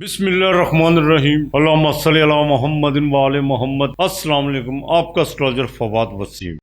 बिस्मिल्लाहिर्रहमानिर्रहीम अल्लाहुम्मा सल्ली अला मुहम्मदिन व आले मोहम्मद। अस्सलाम वालेकुम। आपका एस्ट्रोलॉजर फवाद वसीम।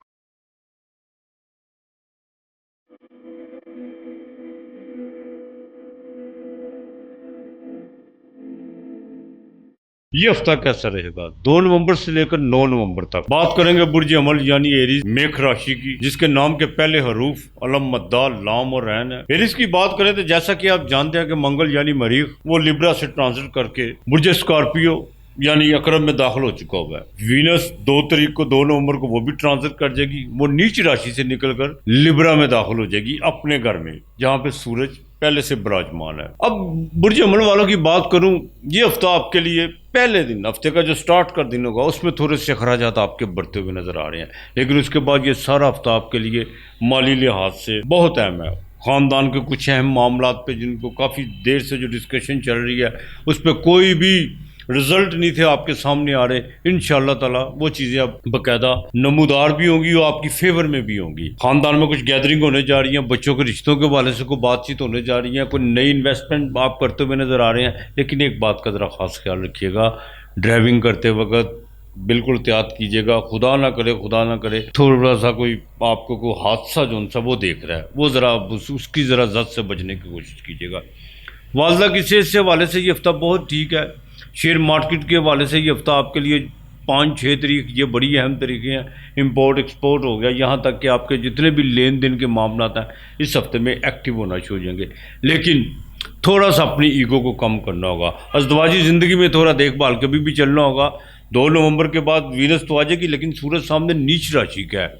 ये हफ्ता कैसा रहेगा 2 नवंबर से लेकर 9 नवंबर तक। बात करेंगे बुर्ज अमल यानी एरीज मेष राशि की, जिसके नाम के पहले हरूफ अलम, मद्दा, लाम और रैन है। एरीज की बात करें तो जैसा कि आप जानते हैं कि मंगल यानी मरीख वो लिब्रा से ट्रांजिट करके बुर्ज स्कॉर्पियो यानी अकरम में दाखिल हो चुका हुआ है। वीनस 2 तारीख को 2 नवंबर को वो भी ट्रांजिट कर जाएगी। वो नीच राशि से निकलकर लिब्रा में दाखिल हो जाएगी अपने घर में, जहाँ पे सूरज पहले से विराजमान है। अब बुर्ज अमल वालों की बात करूं, ये हफ्ता आपके लिए पहले दिन, हफ्ते का जो स्टार्ट का दिन होगा उसमें थोड़े से खराजात आपके बढ़ते हुए नजर आ रहे हैं, लेकिन उसके बाद ये सारा हफ्ता आपके लिए माली लिहाज से बहुत अहम है। खानदान के कुछ अहम मामलात पे जिनको काफ़ी देर से जो डिस्कशन चल रही है उस पर कोई भी रिजल्ट नहीं थे आपके सामने आ रहे। इंशाअल्लाह ताला वो चीज़ें अब बाकायदा नमूदार भी होंगी और आपकी फेवर में भी होंगी। खानदान में कुछ गैदरिंग होने जा रही है, बच्चों के रिश्तों के हवाले से कोई बातचीत होने जा रही है, कोई नई इन्वेस्टमेंट आप करते हुए नज़र आ रहे हैं। लेकिन एक बात का ज़रा खास ख्याल रखिएगा, ड्राइविंग करते वक्त बिल्कुल एहतियात कीजिएगा। खुदा ना करे थोड़ा सा कोई आपको कोई हादसा जो सा वो देख रहा है, वो ज़रा उसकी ज़रा जद से बचने की कोशिश कीजिएगा। वालदा की सेहत से हवाले से ये हफ्ता बहुत ठीक है। शेयर मार्केट के हवाले से ये हफ्ता आपके लिए 5-6 तारीख ये बड़ी अहम तरीके हैं। इंपोर्ट एक्सपोर्ट हो गया, यहाँ तक कि आपके जितने भी लेन देन के मामला हैं इस हफ्ते में एक्टिव होना शुरू हो जाएंगे। लेकिन थोड़ा सा अपनी ईगो को कम करना होगा। अज़दवाजी ज़िंदगी में थोड़ा देखभाल कभी भी चलना होगा। 2 नवंबर के बाद वीनस तो आ जाएगी, लेकिन सूरज सामने नीच राशि का है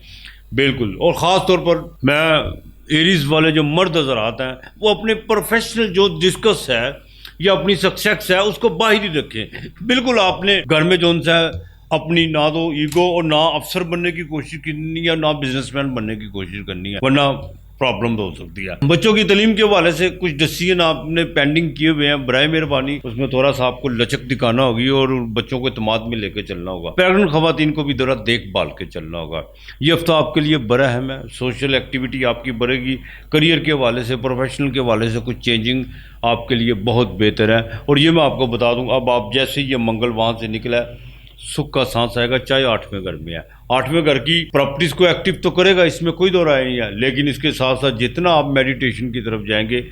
बिल्कुल। और ख़ास तौर पर मैं एरीज वाले जो मर्द हज़रात हैं वो अपने प्रोफेशनल जो डिस्कस है या अपनी सक्सेस है उसको बाहरी रखें। बिल्कुल आपने घर में जो सा अपनी ना तो ईगो और ना अफसर बनने की कोशिश करनी है, ना बिजनेसमैन बनने की कोशिश करनी है, वरना प्रॉब्लम तो हो सकती है। बच्चों की तालीम के हवाले से कुछ डिसीजन आपने पेंडिंग किए हुए हैं, बराए मेहरबानी उसमें थोड़ा सा आपको लचक दिखाना होगी और बच्चों को इत्मीनान में लेकर चलना होगा। प्रेगनेंट खवातीन को भी जरा देखभाल के चलना होगा। ये हफ्ता आपके लिए बड़ा अहम है। सोशल एक्टिविटी आपकी बढ़ेगी। करियर के हवाले से, प्रोफेशनल के हवाले से कुछ चेंजिंग आपके लिए बहुत बेहतर है। और ये मैं आपको बता दूँ, अब आप जैसे ही ये मंगल वहाँ से निकला है सुख का सांस आएगा, चाहे 8वें घर में है। 8वें घर की प्रॉपर्टीज को एक्टिव तो करेगा, इसमें कोई दो राय नहीं है, लेकिन इसके साथ साथ जितना आप मेडिटेशन की तरफ जाएंगे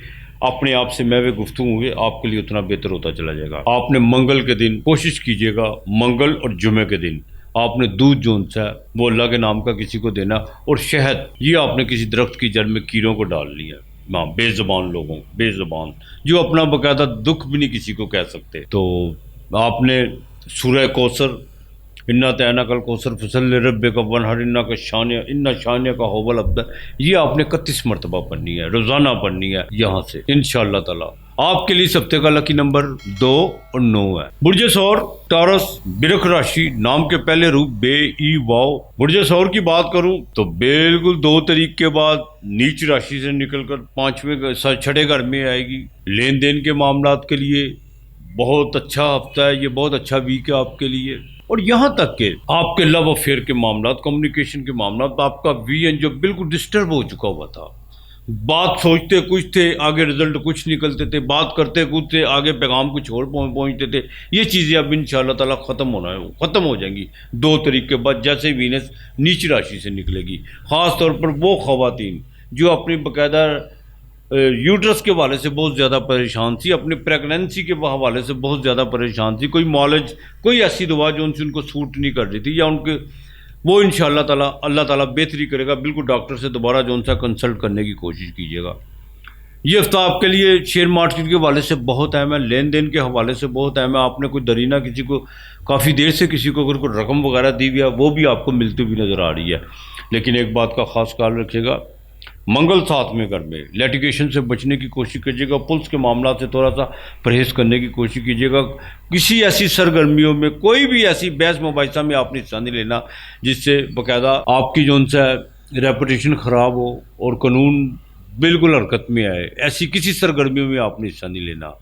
अपने आप से महवे गुफ्तगू होंगे, आपके लिए उतना बेहतर होता चला जाएगा। आपने मंगल के दिन कोशिश कीजिएगा, मंगल और जुमे के दिन आपने दूध जो सा है वो अल्लाह के नाम का किसी को देना, और शहद ये आपने किसी दरख्त की जड़ में कीड़ों को डालनी है। हाँ, बेज़बान लोगों, बेज़बान जो अपना बाकायदा दुख भी नहीं किसी को कह सकते। तो आपने सूरह कौसर, इन्ना तैना कल कौसर फसल रब का वनहर इन्ना शानिया का होवल अब्दा, ये आपने 31 मरतबा पढ़नी है, रोज़ाना पढ़नी है यहाँ से इंशाअल्लाह ताला। आपके लिए इस हफ्ते का लकी नंबर 2 और 9 है। बुर्ज सौर टॉरस बिरख राशि, नाम के पहले रूप बे ई वाओ। बुर्ज सौर की बात करूं तो बिल्कुल 2 तारीख के बाद नीच राशि से निकलकर 6ठे घर में आएगी। लेन देन के मामलात के लिए बहुत अच्छा हफ्ता है, ये बहुत अच्छा वीक है आपके लिए। और यहाँ तक के आपके लव अफेयर के मामला, कम्युनिकेशन के मामला, आपका वीएन जो बिल्कुल डिस्टर्ब हो चुका हुआ था, बात सोचते कुछ थे आगे रिजल्ट कुछ निकलते थे, बात करते कुछ थे आगे पैगाम कुछ और पहुँचते थे, ये चीज़ें अब इंशाअल्लाह ताला ख़त्म हो जाएंगी 2 तारीख के बाद, जैसे वीनस नीच राशि से निकलेगी। ख़ास तौर पर वो ख़वातीन जो अपनी बाकायदा यूट्रस के हवाले से बहुत ज़्यादा परेशान थी, अपनी प्रेगनेंसी के हवाले से बहुत ज़्यादा परेशान थी, कोई मॉलेज कोई ऐसी दवा जो उनसे उनको सूट नहीं कर रही थी या उनके, वो इंशाअल्लाह ताला अल्लाह ताला बेहतरी करेगा। बिल्कुल डॉक्टर से दोबारा जो उनसे कंसल्ट करने की कोशिश कीजिएगा। ये हफ्ता आपके लिए शेयर मार्केट के हवाले से बहुत अहम है, लेन देन के हवाले से बहुत अहम है। आपने कोई दरीना किसी को काफ़ी देर से किसी को अगर कोई रकम वगैरह दी हुई है वो भी आपको मिलती हुई नज़र आ रही है। लेकिन एक बात का ख़ास ख्याल रखिएगा, मंगल 7वें घर में, लिटिगेशन से बचने की कोशिश कीजिएगा। पुलिस के मामला से थोड़ा सा परहेज़ करने की कोशिश कीजिएगा। किसी ऐसी सरगर्मियों में, कोई भी ऐसी बहस मुबाहिसा में आपने हिस्सा नहीं लेना जिससे बाकायदा आपकी जो उनसे रेपुटेशन ख़राब हो और कानून बिल्कुल हरकत में आए। ऐसी किसी सरगर्मियों में आपने हिस्सा नहीं लेना।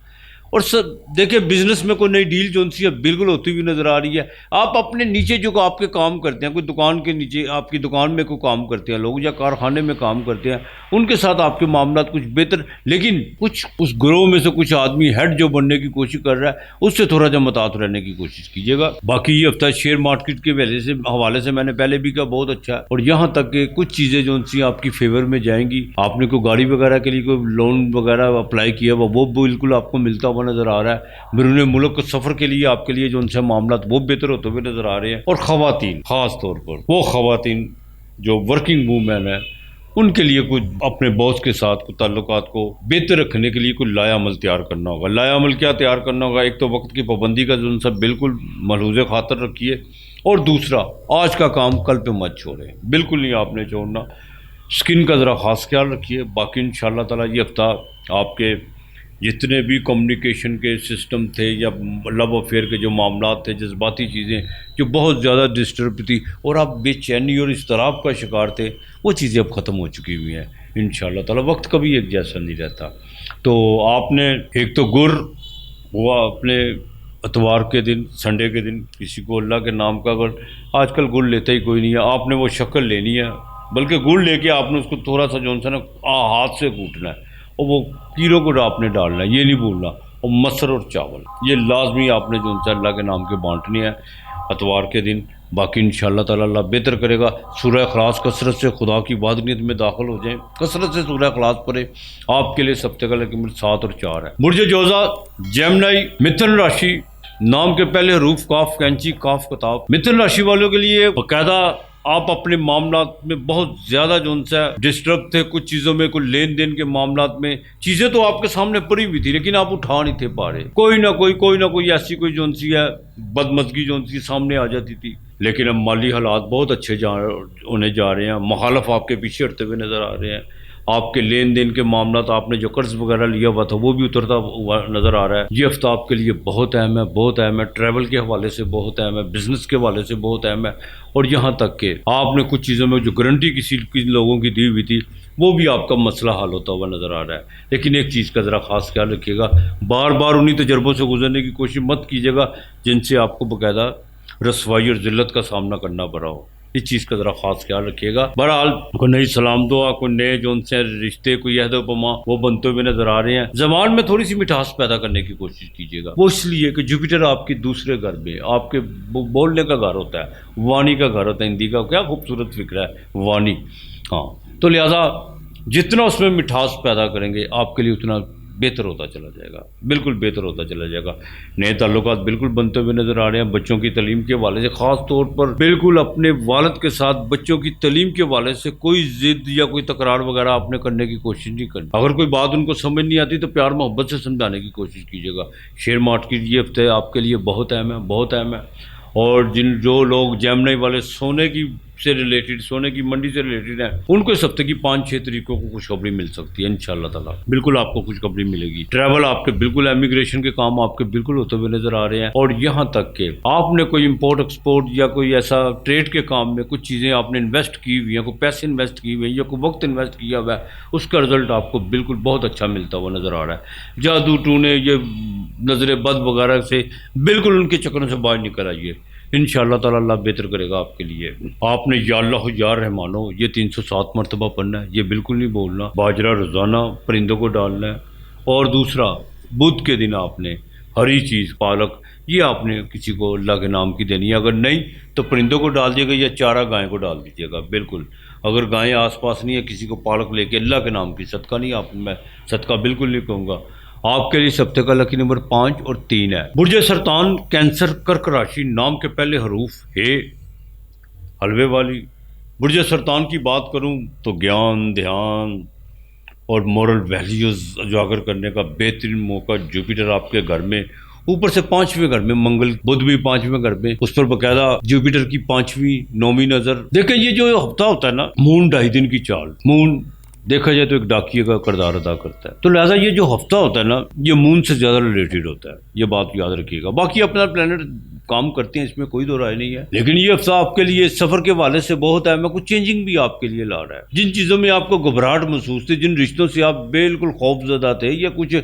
और सब देखिए बिजनेस में कोई नई डील जो सी है बिल्कुल होती हुई नजर आ रही है। आप अपने नीचे जो आपके काम करते हैं, कोई दुकान के नीचे आपकी दुकान में कोई काम करते हैं लोग या कारखाने में काम करते हैं, उनके साथ आपके मामला कुछ बेहतर, लेकिन कुछ उस ग्रोह में से कुछ आदमी हेड जो बनने की कोशिश कर रहा है उससे थोड़ा सा मुतात रहने की कोशिश कीजिएगा। बाकी ये हफ्ता शेयर मार्केट के हवाले से मैंने पहले भी कहा बहुत अच्छा है, और यहाँ तक कि कुछ चीज़ें जो सी आपकी फेवर में जाएंगी। आपने कोई गाड़ी वगैरह के लिए कोई लोन वगैरह अप्लाई किया वो बिल्कुल आपको मिलता हुआ नजर आ रहा है। बैरून मुल्क सफर के लिए आपके लिए जो उनसे मामला वो बेहतर होते हुए नजर आ रहे हैं। और खवातीन, खास तौर पर वो खवातीन जो वर्किंग वूमेन है, उनके लिए कुछ अपने बॉस के साथ कुछ ताल्लुकात को बेहतर रखने के लिए कुछ लाया अमल तैयार करना होगा। लाया अमल क्या तैयार करना होगा? एक तो वक्त की पाबंदी का जो उनसे बिल्कुल मलहूज़े खातर रखिए, और दूसरा आज का काम कल पे मत छोड़ें, बिल्कुल नहीं आपने छोड़ना। स्किन का ज़रा ख़ास ख्याल रखिए। बाकी इंशाअल्लाह ताला ये हफ्ता आपके जितने भी कम्युनिकेशन के सिस्टम थे या लव अफेयर के जो मामला थे, जज्बाती चीज़ें जो बहुत ज़्यादा डिस्टर्ब थी और आप बेचैनी और इज़्तिराब का शिकार थे, वो चीज़ें अब ख़त्म हो चुकी हुई हैं इंशाअल्लाह ताला। वक्त कभी एक जैसा नहीं रहता। तो आपने एक तो गुर हुआ अपने इतवार के दिन, संडे के दिन, किसी को अल्लाह के नाम का, अगर आजकल गुड़ लेता ही कोई नहीं है, आपने वो शक्ल लेनी है, बल्कि गुड़ लेके आपने उसको थोड़ा सा जो है ना हाथ से कूटना है और वो कीड़ों को आपने डालना है, ये नहीं भूलना। और मसर और चावल ये लाजमी आपने जो है अल्लाह के नाम के बांटने हैं इतवार के दिन। बाकी इंशाअल्लाह ताला अल्लाह बेहतर करेगा। सूरह इखलास कसरत से खुदा की इबादत में दाखिल हो जाएं, कसरत से सूरह इखलास पढ़े। आपके लिए सप्ते का लेकिन 7 और 4 है। बुर्ज जोजा, जेमिनी, मिथुन राशि, नाम के पहले हरूफ काफ, कैंची, काफ, किताब। मिथुन राशि वालों के लिए बाकायदा आप अपने मामला में बहुत ज़्यादा जो उनसे डिस्टर्ब थे, कुछ चीज़ों में, कुछ लेन देन के मामला में चीज़ें तो आपके सामने पड़ी हुई थी लेकिन आप उठा नहीं थे पा रहे। कोई ना कोई ऐसी कोई जो सी है बदमजगी जो सी सामने आ जाती थी। लेकिन अब माली हालात बहुत अच्छे होने जा रहे हैं। मुखालफ आपके पीछे हटते हुए नज़र आ रहे हैं। आपके लेन देन के मामला, तो आपने जो कर्ज वगैरह लिया हुआ था वो भी उतरता हुआ नज़र आ रहा है। ये हफ्ता आपके लिए बहुत अहम है, बहुत अहम है। ट्रैवल के हवाले से बहुत अहम है, बिजनेस के हवाले से बहुत अहम है। और यहाँ तक कि आपने कुछ चीज़ों में जो गारंटी किसी लोगों की दी हुई थी वो भी आपका मसला हल होता हुआ नज़र आ रहा है। लेकिन एक चीज़ का ज़रा ख़ास ख्याल रखिएगा, बार बार उन्हीं तजर्बों से गुजरने की कोशिश मत कीजिएगा जिनसे आपको बाकायदा रसवाई और ज़िल्लत का सामना करना पड़ा हो। इस चीज़ का ज़रा ख़ास ख्याल रखिएगा। बहरहाल कोई नई सलाम दुआ, कोई नए जो उनसे रिश्ते, कोई अहद उपमा वो बनते हुए नज़र आ रहे हैं। ज़बान में थोड़ी सी मिठास पैदा करने की कोशिश कीजिएगा। वो इसलिए कि जुपिटर आपके दूसरे घर में, आपके बोलने का घर होता है, वाणी का घर होता है। हिंदी का क्या खूबसूरत फिक्र है, वाणी। हाँ, तो लिहाजा जितना उसमें मिठास पैदा करेंगे आपके लिए उतना बेहतर होता चला जाएगा, बिल्कुल बेहतर होता चला जाएगा। नए ताल्लुकात बिल्कुल बनते हुए नज़र आ रहे हैं। बच्चों की तालीम के हवाले से ख़ास तौर पर बिल्कुल अपने वालिद के साथ बच्चों की तालीम के हवाले से कोई ज़िद या कोई तकरार वगैरह आपने करने की कोशिश नहीं करनी। अगर कोई बात उनको समझ नहीं आती तो प्यार मोहब्बत से समझाने की कोशिश कीजिएगा। शेयर मार्केट ये हफ्ते आपके लिए बहुत अहम है, बहुत अहम है। और जो लोग जेमिनी वाले सोने की से रिलेटेड, सोने की मंडी से रिलेटेड है, उनको इस हफ्ते की 5-6 तरीकों को खुशखबरी मिल सकती है इंशाअल्लाह ताला। बिल्कुल आपको खुशखबरी मिलेगी। ट्रैवल आपके बिल्कुल, इमिग्रेशन के काम आपके बिल्कुल होते हुए नजर आ रहे हैं। और यहाँ तक के आपने कोई इम्पोर्ट एक्सपोर्ट या कोई ऐसा ट्रेड के काम में कुछ चीज़ें आपने इन्वेस्ट की हुई हैं, कोई पैसे इन्वेस्ट किए हुए हैं या कोई वक्त इन्वेस्ट किया हुआ है, उसका रिजल्ट आपको बिल्कुल बहुत अच्छा मिलता हुआ नजर आ रहा है। जादू टूने, ये नजर बद वगैरह से बिल्कुल उनके चक्करों से बाहर निकल आइए। इंशाअल्लाह ताला अल्लाह बेहतर करेगा आपके लिए। आपने या अल्लाह या रहमानो ये 307 मरतबा पढ़ना है, ये बिल्कुल नहीं बोलना। बाजरा रोज़ाना परिंदों को डालना है। और दूसरा, बुध के दिन आपने हरी चीज़, पालक, ये आपने किसी को अल्लाह के नाम की देनी है। अगर नहीं तो परिंदों को डाल दिएगा या चारा गाय को डाल दीजिएगा। बिल्कुल, अगर गाय आसपास नहीं है, किसी को पालक लेके अल्लाह के नाम की, सदका नहीं, आप मैं सदका बिल्कुल नहीं कहूँगा। आपके लिए सप्ते का लकी नंबर 5 और 3 है। बुर्ज सरतान, कैंसर, कर्क राशि, नाम के पहले हरूफ हे, हलवे वाली। बुर्ज सरतान की बात करूं तो ज्ञान, ध्यान और मोरल वैल्यूज़ उजागर करने का बेहतरीन मौका। जुपिटर आपके घर में, ऊपर से 5वें घर में मंगल, बुध भी 5वें घर में, उस पर बाकायदा जुपिटर की 5वीं 9वीं नज़र। देखें, ये जो हफ्ता होता है ना, मून 2.5 दिन की चाल, मून देखा जाए तो एक डाकिए का किरदार अदा करता है। तो लिहाजा ये जो हफ्ता होता है ना, ये मून से ज़्यादा रिलेटेड होता है, ये बात याद रखिएगा। बाकी अपना प्लेनेट काम करते हैं, इसमें कोई दो राय नहीं है। लेकिन ये हफ्ता आपके लिए सफ़र के वाले से बहुत है। मैं कुछ चेंजिंग भी आपके लिए ला रहा है। जिन चीज़ों में आपको घबराहट महसूस थी, जिन रिश्तों से आप बिल्कुल खौफजदा थे या कुछ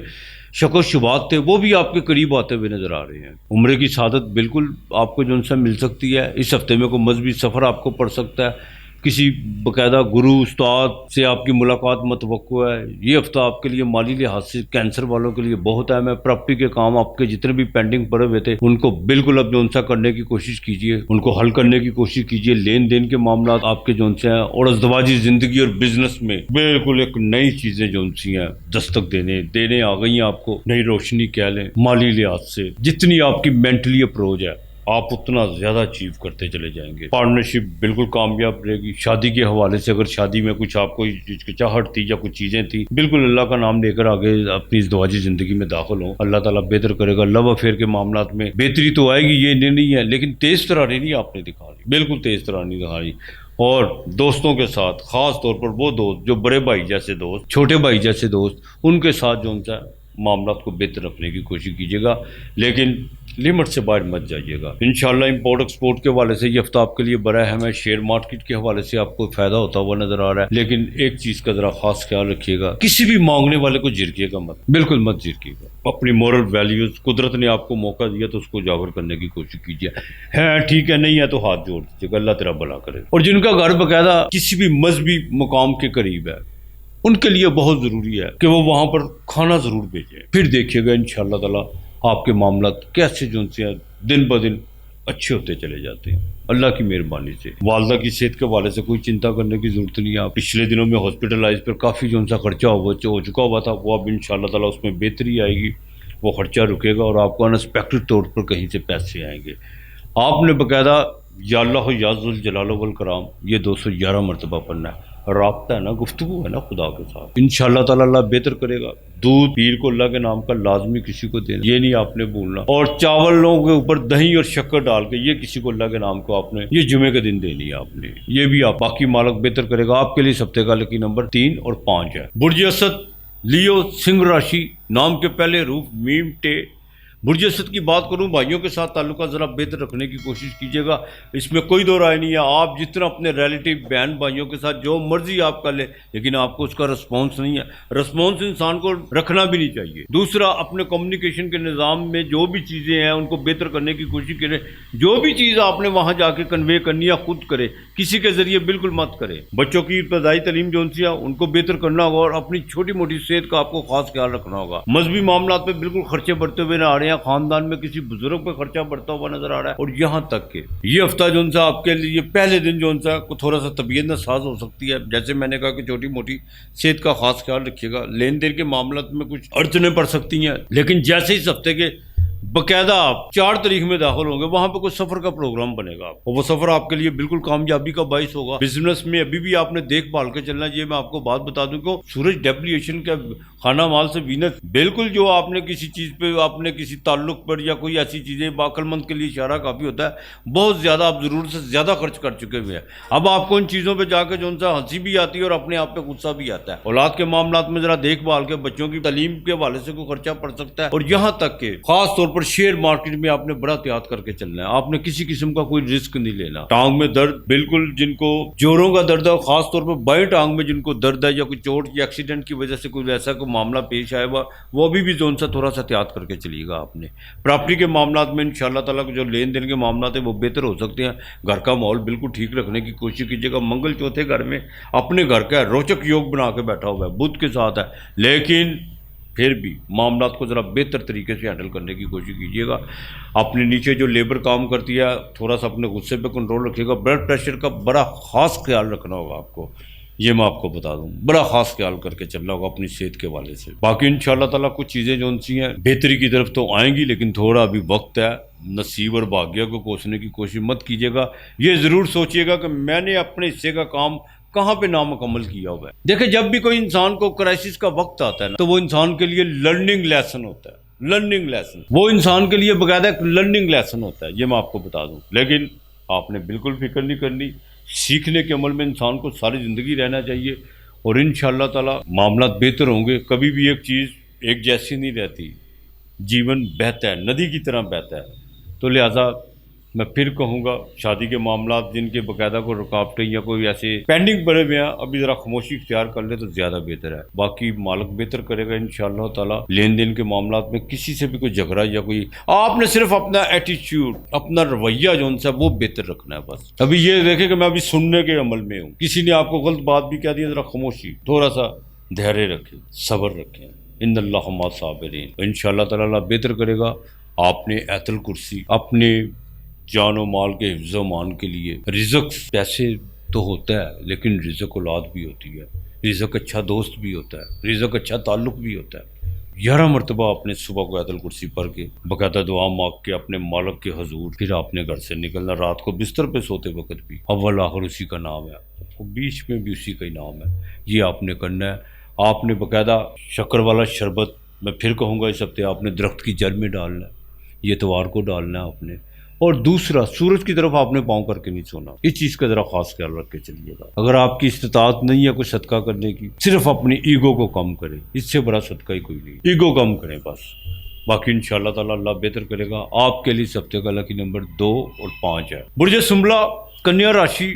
शक शुबात थे वो भी आपके करीब आते हुए नजर आ रहे हैं। उम्र की सादत बिल्कुल आपको जो उनसे मिल सकती है। इस हफ्ते में कोई मजहबी सफ़र आपको पड़ सकता है, किसी बाकायदा गुरु उस्ताद से आपकी मुलाकात मतवक्को है। ये हफ्ता आपके लिए माली लिहाज से कैंसर वालों के लिए बहुत अहम है। प्रॉपर्टी के काम आपके जितने भी पेंडिंग पड़े हुए थे उनको बिल्कुल अब जो उनसा करने की कोशिश कीजिए, उनको हल करने की कोशिश कीजिए। लेन देन के मामला आपके जो उनसे हैं और अज़दवाजी ज़िंदगी और बिजनेस में बिल्कुल एक नई चीज़ें जो उनसी हैं दस्तक देने आ गई हैं आपको। नई रोशनी कह लें माली लिहाज से। जितनी आपकी मेंटली अप्रोच है आप उतना ज़्यादा अचीव करते चले जाएंगे। पार्टनरशिप बिल्कुल कामयाब रहेगी। शादी के हवाले से अगर शादी में कुछ आपको हिचकिचाहट थी या कुछ चीज़ें थी, बिल्कुल अल्लाह का नाम लेकर आगे अपनी इज़्दवाजी ज़िंदगी में दाखिल हो, अल्लाह ताला बेहतर करेगा। लव अफेयर के मामलात में बेहतरी तो आएगी, ये नहीं है, लेकिन तेज़ तरारी नहीं आपने दिखानी, बिल्कुल तेज़ तरारी नहीं दिखानी। और दोस्तों के साथ ख़ास तौर पर वो दोस्त जो बड़े भाई जैसे दोस्त, छोटे भाई जैसे दोस्त, उनके साथ जो उनका मामला को बेहतर रखने की कोशिश कीजिएगा, लेकिन लिमिट से बाहर मत जाइएगा। इंशाल्लाह इंपोर्ट एक्सपोर्ट के हवाले से ये हफ्ता आपके लिए बड़ा अहम है। शेयर मार्केट के हवाले से आपको फ़ायदा होता हुआ नजर आ रहा है, लेकिन एक चीज़ का ज़रा खास ख्याल रखिएगा, किसी भी मांगने वाले को झिड़किएगा मत, बिल्कुल मत झिड़किएगा। अपनी मॉरल वैल्यूज़, कुदरत ने आपको मौका दिया तो उसको उजागर करने की कोशिश कीजिए। है ठीक है, नहीं है तो हाथ जोड़ दीजिएगा, अल्लाह तेरा भला करे। और जिनका घर बाकायदा किसी भी मजहबी मुकाम के करीब है उनके लिए बहुत ज़रूरी है कि वो वहाँ पर खाना ज़रूर भेजें। फिर देखिएगा इंशाअल्लाह ताला आपके मामला कैसे जो उनसे दिन ब दिन अच्छे होते चले जाते हैं अल्लाह की मेहरबानी से। वालदा की सेहत के हवाले से कोई चिंता करने की ज़रूरत नहीं है। पिछले दिनों में हॉस्पिटलाइज पर काफ़ी जो उनका खर्चा हो चुका हुआ था, वो अब इंशाअल्लाह ताला उसमें बेहतरी आएगी, वो खर्चा रुकेगा और आपको अनएक्सपेक्टेड तौर पर कहीं से पैसे आएंगे। आपने बाकायदा या अल्लाह या ज़ुल जलाल वल कराम ये 211 मरतबा पढ़ना है। राब्ता है ना, गुफ्तगू है ना खुदा के साथ। इंशाअल्लाह ताला अल्लाह बेहतर करेगा। दूध पीर को अल्लाह के नाम का लाजमी किसी को देना, ये नहीं आपने भूलना। और चावलों के ऊपर दही और शक्कर डाल के ये किसी को अल्लाह के नाम को आपने ये जुमे के दिन देनी है आपने, ये भी आप बाकी मालक बेहतर करेगा। आपके लिए सप्ते का लकी नंबर 3 और 5 है। बुर्ज असद लियो सिंह राशि, नाम के पहले रूफ मीम टे। बुर्ज असद की बात करूं, भाइयों के साथ ताल्लुका ज़रा बेहतर रखने की कोशिश कीजिएगा, इसमें कोई दो राय नहीं है। आप जितना अपने रिलेटिव बहन भाइयों के साथ जो मर्जी आप कर ले, लेकिन आपको उसका रिस्पॉन्स नहीं है। रिस्पॉन्स इंसान को रखना भी नहीं चाहिए। दूसरा, अपने कम्युनिकेशन के निज़ाम में जो भी चीज़ें हैं उनको बेहतर करने की कोशिश करें। जो भी चीज़ आपने वहाँ जाके कन्वे करनी है खुद करें, किसी के ज़रिए बिल्कुल मत करें। बच्चों की इब्तदाई तालीम जो उनसी है उनको बेहतर करना होगा और अपनी छोटी मोटी सेहत का आपको खास ख्याल रखना होगा। मजहबी मामला पे बिल्कुल खर्चे बढ़ते हुए आ रहे हैं, खानदान में किसी बुजुर्ग पे खर्चा बढ़ता हुआ नजर आ रहा है। और यहाँ तक के ये हफ्ता जो उनसा आपके लिए पहले दिन जो उनसा थोड़ा सा तबीयत नासाज हो सकती है। जैसे मैंने कहा कि छोटी मोटी सेहत का खास ख्याल रखिएगा। लेन देन के मामला में कुछ अड़चने पड़ सकती हैं, लेकिन जैसे इस हफ्ते के बकायदा आप 4 तारीख में दाखिल होंगे, वहां पर कोई सफर का प्रोग्राम बनेगा और वो सफर आपके लिए बिल्कुल कामयाबी का बाइस होगा। बिजनेस में अभी भी आपने देखभाल के चलना है। ये मैं आपको बात बता दूं कि सूरज डेप्लीएशन का खाना माल से वीनस, बिल्कुल जो आपने किसी चीज पे आपने किसी ताल्लुक पर या कोई ऐसी चीजें बाकलमंद के लिए इशारा काफी होता है, बहुत ज्यादा आप जरूरत से ज्यादा खर्च कर चुके हुए हैं। अब आपको इन चीजों पर जाकर जो उनसे हंसी भी आती है और अपने आप पे गुस्सा भी आता है। औलाद के मामला में जरा देखभाल के, बच्चों की तालीम के हवाले से कोई खर्चा पड़ सकता है। और यहाँ तक के खास तौर पर शेयर मार्केट में आपने बड़ा एहतियात करके चलना है। आपने किसी किस्म का कोई रिस्क नहीं लेना। टांग में दर्द, बिल्कुल जिनको जोरों का दर्द है, खास तौर पर बाएं टांग में जिनको दर्द है या कोई चोट या एक्सीडेंट की वजह से कोई ऐसा कोई मामला पेश आए वो भी जोन सा थोड़ा सा एहतियात करके चलिएगा। आपने प्रॉपर्टी के मामला में इंशाअल्लाह ताला जो लेन देन के मामला थे वो बेहतर हो सकते हैं। घर का माहौल बिल्कुल ठीक रखने की कोशिश कीजिएगा। मंगल चौथे घर में अपने घर का रोचक योग बना के बैठा हुआ है, बुध के साथ है, लेकिन फिर भी मामला को ज़रा बेहतर तरीके से हैंडल करने की कोशिश कीजिएगा। अपने नीचे जो लेबर काम करती है थोड़ा सा अपने गुस्से पे कंट्रोल रखिएगा। ब्लड प्रेशर का बड़ा ख़ास ख्याल रखना होगा आपको, ये मैं आपको बता दूं, बड़ा ख़ास ख्याल करके चलना होगा अपनी सेहत के हवाले से। बाकी इंशाअल्लाह ताला कुछ चीज़ें जो उनसी हैं बेहतरी की तरफ तो आएंगी, लेकिन थोड़ा अभी वक्त है। नसीब और भाग्य को कोसने की कोशिश मत कीजिएगा। ये ज़रूर सोचिएगा कि मैंने अपने हिस्से का काम कहाँ पे नामुकम्मल किया हुआ है। देखिए, जब भी कोई इंसान को क्राइसिस का वक्त आता है ना, तो वो इंसान के लिए लर्निंग लेसन होता है। लर्निंग लेसन वो इंसान के लिए बाकायदा एक लर्निंग लेसन होता है, ये मैं आपको बता दूं। लेकिन आपने बिल्कुल फिक्र नहीं करनी। सीखने के अमल में इंसान को सारी ज़िंदगी रहना चाहिए और इंशाअल्लाह ताला मामला बेहतर होंगे। कभी भी एक चीज़ एक जैसी नहीं रहती, जीवन बहता है, नदी की तरह बहता है। तो लिहाजा मैं फिर कहूँगा शादी के मामला जिनके बाकायदा को रुकावटें या कोई ऐसे पेंडिंग पड़े हुए हैं, अभी ज़रा खामोशी इख्तियार कर ले तो ज़्यादा बेहतर है। बाकी मालिक बेहतर करेगा इंशाअल्लाह ताला। लेन देन के मामला में किसी से भी कोई झगड़ा या कोई, आपने सिर्फ अपना एटीट्यूड, अपना रवैया जो उनसे वो बेहतर रखना है बस। अभी ये देखे कि मैं अभी सुनने के अमल में हूँ, किसी ने आपको गलत बात भी कह दी, ज़रा खामोशी, थोड़ा सा धैर्य रखें, सब्र रखें। इन्नल्लाह मा साबिरीन। इंशाअल्लाह ताला अल्लाह बेहतर करेगा। आपने आयतुल कुर्सी अपने जान व माल के हिफ्ज़ व मान के लिए, रिज़्क़ पैसे तो होता है लेकिन रिज़्क़ औलाद भी होती है, रिज़्क़ अच्छा दोस्त भी होता है, रिज़्क़ अच्छा ताल्लुक़ भी होता है। 11 मरतबा आपने सुबह को आयतुल कुर्सी पढ़ के बाकायदा दुआ मांग के अपने मालिक के हजूर फिर आपने घर से निकलना। रात को बिस्तर पे सोते वक्त भी अव्वल आखिर उसी का नाम है, बीच में भी उसी का ही नाम है। ये आपने करना है। आपने बाकायदा शक्कर वाला शरबत, मैं फिर कहूँगा इस हफ्ते आपने दरख्त की जड़ में डालना है, ये इतवार को डालना है आपने। और दूसरा, सूरज की तरफ आपने पाँव करके नहीं सोना। इस चीज़ का ज़रा खास ख्याल रख के चलिएगा। अगर आपकी इस्तिताअत नहीं है कुछ सदका करने की, सिर्फ अपनी ईगो को कम करें, इससे बड़ा सदका ही कोई नहीं। ईगो कम करें बस। बाकी इंशाअल्लाह ताला अल्लाह बेहतर करेगा। आपके लिए इस हफ्ते का लकी नंबर 2 और 5 है। बुर्ज सुमला कन्या राशि,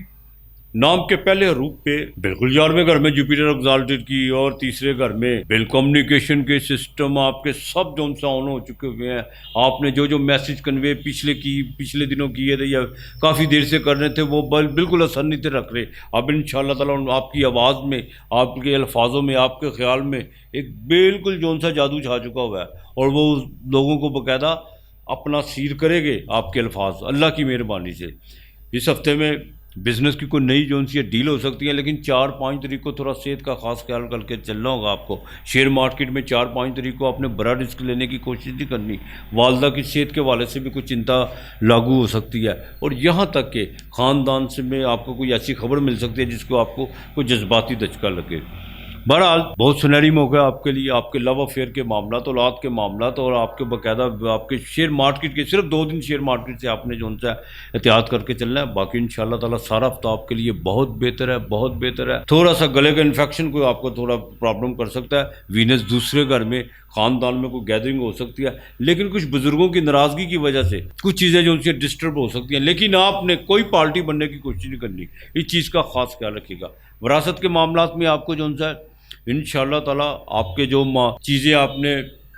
नाम के पहले हरूफ पे बिल्कुल 11वें घर में जुपिटर एग्जाल्टेड की, और तीसरे घर में बिल कम्युनिकेशन के सिस्टम आपके सब जो उनसे ऑन हो चुके हुए हैं। आपने जो जो मैसेज कन्वे पिछले दिनों किए थे या काफ़ी देर से कर रहे थे, वो बिल्कुल असर नहीं थे रख रहे। अब इंशाअल्लाह ताला आपकी आवाज़ में, आपके अल्फाजों में, आपके ख्याल में एक बिल्कुल जो सा जादू छा चुका हुआ है, और वो लोगों को बाकायदा अपना सीर करेंगे आपके अल्फाज अल्लाह की मेहरबानी से। इस हफ्ते में बिज़नेस की कोई नई जो सी डील हो सकती है, लेकिन 4-5 तारीख को थोड़ा सेहत का खास ख्याल करके चलना होगा आपको। शेयर मार्केट में 4-5 तारीख को आपने बड़ा रिस्क लेने की कोशिश नहीं करनी। वालदा की सेहत के वाले से भी कुछ चिंता लागू हो सकती है, और यहाँ तक कि ख़ानदान से में आपको कोई ऐसी खबर मिल सकती है जिसको आपको कोई जज्बाती धचका लगे। बहरहाल बहुत सुनहरी मौका है आपके लिए। आपके लव अफेयर के मामला, तो औलाद के मामला, तो और आपके बाकायदा आपके शेयर मार्केट के सिर्फ 2 दिन शेयर मार्केट से आपने जो उनसे एहतियात करके चलना है। बाकी इंशाअल्लाह ताला सारा हफ्ता आपके लिए बहुत बेहतर है, बहुत बेहतर है। थोड़ा सा गले का इन्फेक्शन कोई आपको थोड़ा प्रॉब्लम कर सकता है। वीनस दूसरे घर में, ख़ानदान में कोई गैदरिंग हो सकती है, लेकिन कुछ बुजुर्गों की नाराज़गी की वजह से कुछ चीज़ें जो उनसे डिस्टर्ब हो सकती हैं, लेकिन आपने कोई पार्टी बनने की कोशिश नहीं करनी। इस चीज़ का खास ख्याल रखिएगा। विरासत के मामला में आपको जो उनसे इंशाअल्लाह ताला आपके जो चीज़ें आपने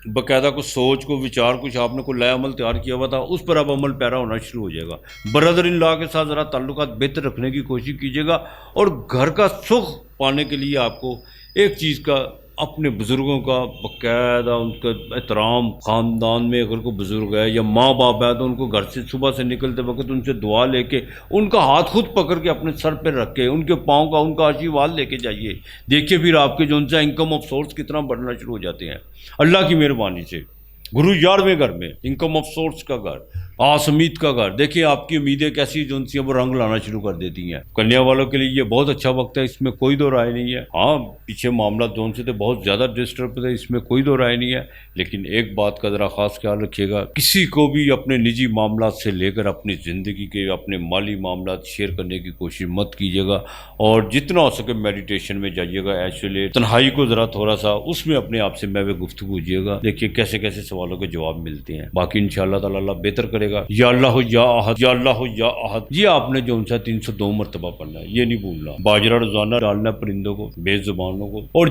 बाकायदा को सोच को विचार कुछ आपने को नया अमल तैयार किया हुआ था, उस पर अब अमल पैरा होना शुरू हो जाएगा। ब्रदर इन लॉ के साथ ज़रा ताल्लुकात बेहतर रखने की कोशिश कीजिएगा, और घर का सुख पाने के लिए आपको एक चीज़ का, अपने बुज़ुर्गों का बाकायदा उनका एहतराम। ख़ानदान में अगर कोई बुज़ुर्ग है या माँ बाप है तो उनको घर से सुबह से निकलते वक्त उनसे दुआ लेके, उनका हाथ खुद पकड़ के अपने सर पर रख के उनके पाँव का उनका आशीर्वाद लेके जाइए। देखिए फिर आपके जो उनसे इनकम ऑफ सोर्स कितना बढ़ना शुरू हो जाते हैं अल्लाह की मेहरबानी से। गुरु 11वें घर में, इनकम ऑफ सोर्स का घर, आसमीत का घर। देखिए आपकी उम्मीदें कैसी जो सी वो रंग लाना शुरू कर देती हैं। कन्या वालों के लिए ये बहुत अच्छा वक्त है, इसमें कोई दो राय नहीं है। हाँ, पीछे मामला जोन से थे बहुत ज़्यादा डिस्टर्ब थे, इसमें कोई दो राय नहीं है। लेकिन एक बात का ज़रा ख़ास ख्याल रखिएगा, किसी को भी अपने निजी मामला से लेकर अपनी ज़िंदगी के अपने माली मामला शेयर करने की कोशिश मत कीजिएगा, और जितना हो सके मेडिटेशन में जाइएगा, आइसोलेट, तन्हाई को ज़रा थोड़ा सा उसमें अपने आप से मैं गुफ्तगू कीजिएगा। देखिए कैसे कैसे सवालों के जवाब मिलते हैं। बाकी इंशाअल्लाह ताला अल्लाह बेहतर करेगा। या अल्लाह या अहद, या अल्लाह या अहद, ये आपने जो उनसे 302 मरतबा पढ़ना है, ये नहीं भूलना। बाजरा रोजाना डालना परिंदों को, बेजुबानों को, और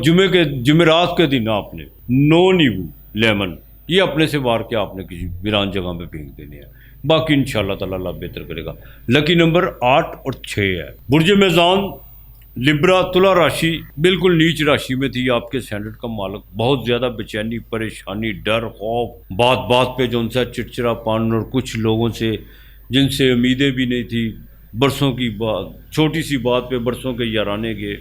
जुमेरात के दिन आपने 9 नींबू लेमन ये अपने से वार के आपने किसी वीरान जगह पे फेंक देने हैं। बाकी इंशाअल्लाह ताला अल्लाह बेहतर करेगा। लकी नंबर 8 और 6 है। बुर्ज मेज़ान लिब्रा तुला राशि बिल्कुल नीच राशि में थी। आपके स्टैंडर्ड का मालिक बहुत ज़्यादा बेचैनी, परेशानी, डर, खौफ, बात बात पे जो उनसे चिड़चिड़ापन, और कुछ लोगों से जिनसे उम्मीदें भी नहीं थी, बरसों की बात, छोटी सी बात पे बरसों के याराने के।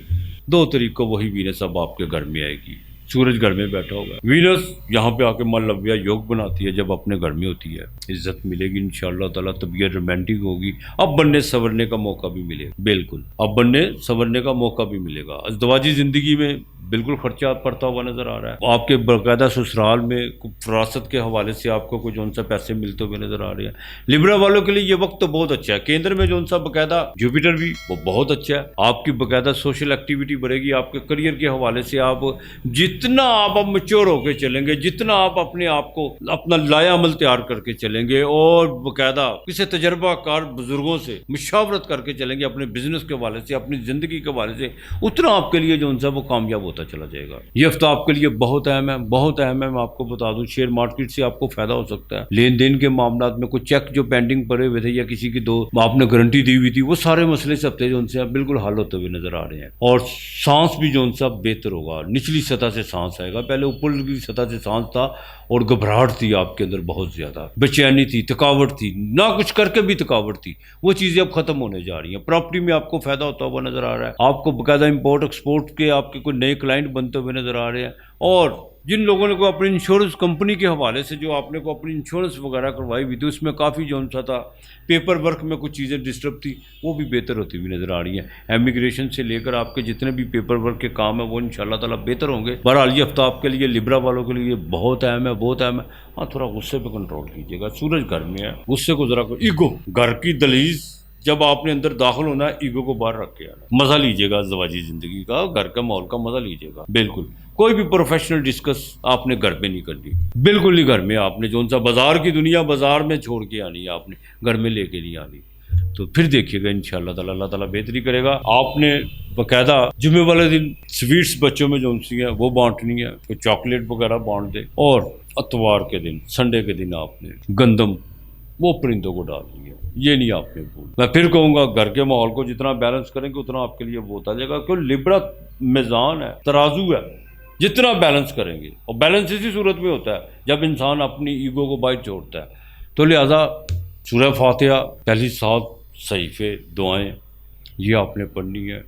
2 तारीख को वही वीनस अब आपके घर में आएगी। सूरज घर में बैठा होगा। वीनस यहाँ पे आके मलव्या योग बनाती है, जब अपने घर में होती है इज्जत मिलेगी इंशाअल्लाह ताला। तबीयत रोमांटिक होगी। अब बनने संवरने का मौका भी मिलेगा। बिल्कुल अब बनने संवरने का मौका भी मिलेगा। अज़दवाजी ज़िंदगी में बिल्कुल खर्चा पड़ता हुआ नजर आ रहा है। आपके बाकायदा ससुराल में विरासत के हवाले से आपको कुछ जो सा पैसे मिलते हुए नजर आ रहे हैं। लिब्रा वालों के लिए ये वक्त तो बहुत अच्छा है। केंद्र में जो सा बाकायदा जुपिटर भी वो बहुत अच्छा है। आपकी बाकायदा सोशल एक्टिविटी बढ़ेगी। आपके करियर के हवाले से आप जितना आप अब मेच्योर होकर चलेंगे, जितना आप अपने आप को अपना लाया अमल तैयार करके चलेंगे और बाकायदा किसी तजर्बाकार बुजुर्गों से मुशावरत करके चलेंगे अपने बिजनेस के हवाले से, अपनी जिंदगी के हवाले से, उतना आपके लिए जो उनसा वो कामयाब होता चला जाएगा। ये हफ्ता आपके लिए बहुत अहम है, बहुत अहम है। मैं आपको बता दूं, शेयर मार्केट से आपको फायदा हो सकता है। लेन देन के मामला में कुछ चेक जो पेंडिंग पड़े हुए थे या किसी की दो आपने गारंटी दी हुई थी, वो सारे मसले इस हफ्ते जो उनसे बिल्कुल हल होते हुए नजर आ रहे हैं। और सांस भी जो उनसा बेहतर होगा, निचली सतह से सांस आएगा। पहले ऊपर की सतह से सांस था और घबराहट थी आपके अंदर, बहुत ज्यादा बेचैनी थी, थकावट थी, ना कुछ करके भी थकावट थी। वो चीजें अब खत्म होने जा रही हैं। प्रॉपर्टी में आपको फायदा होता हुआ नजर आ रहा है। आपको बाकायदा इंपोर्ट एक्सपोर्ट के आपके कोई नए क्लाइंट बनते हुए नजर आ रहे हैं। और जिन लोगों ने को अपनी इंश्योरेंस कंपनी के हवाले से जो आपने को अपनी इंश्योरेंस वगैरह करवाई हुई थी, उसमें काफ़ी जो सा था पेपर वर्क में कुछ चीज़ें डिस्टर्ब थी, वो भी बेहतर होती हुई नज़र आ रही हैं। एमिग्रेशन से लेकर आपके जितने भी पेपर वर्क के काम है वो इंशाल्लाह ताला बेहतर होंगे। बहरहाल ये हफ्ता आपके लिए लिब्रा वालों के लिए बहुत अहम है, बहुत अहम है। हाँ, थोड़ा गुस्से पे कंट्रोल कीजिएगा। सूरज घर में है, गुस्से को जरा ईगो घर की दलीज जब आपने अंदर दाखिल होना है, ईगो को बाहर रख के आना। मजा लीजिएगा ज़वाजी जिंदगी का, घर का माहौल का मजा लीजिएगा। बिल्कुल कोई भी प्रोफेशनल डिस्कस आपने घर पे नहीं करनी, बिल्कुल नहीं घर में। आपने जो सा बाजार की दुनिया बाजार में छोड़ के आनी है, आपने घर में लेके नहीं आनी। तो फिर देखिएगा इंशाल्लाह ताला अल्लाह ताला बेहतरी करेगा। आपने बाकायदा जुम्मे वाले दिन स्वीट्स बच्चों में जो सी है वो बांटनी है, कोई चॉकलेट वगैरह बांट दे। और इतवार के दिन, संडे के दिन आपने गंदम वो परिंदों को डाल दिया, ये नहीं आपने भूल। मैं फिर कहूँगा घर के माहौल को जितना बैलेंस करेंगे उतना आपके लिए वो होता जाएगा। क्यों, लिब्रा मिजान है, तराजू है। जितना बैलेंस करेंगे, और बैलेंस इसी सूरत में होता है जब इंसान अपनी ईगो को बाहर छोड़ता है। तो लिहाजा सूरह फातिहा पहली 7 सहीफे दुआएं ये आपने पढ़नी है,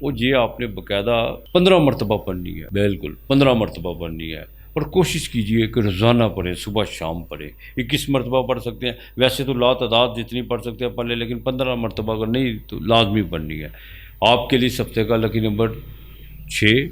और ये आपने बाकायदा 15 मरतबा पढ़नी है। बिल्कुल 15 मरतबा पढ़नी है। और कोशिश कीजिए कि रोज़ाना पढ़ें, सुबह शाम पढ़ें। 21 मरतबा पढ़ सकते हैं, वैसे तो ला तादाद जितनी पढ़ सकते हैं पढ़ लें, लेकिन 15 मरतबा अगर नहीं तो लाजमी पढ़नी है। आपके लिए इस हफ्ते का लकी नंबर 6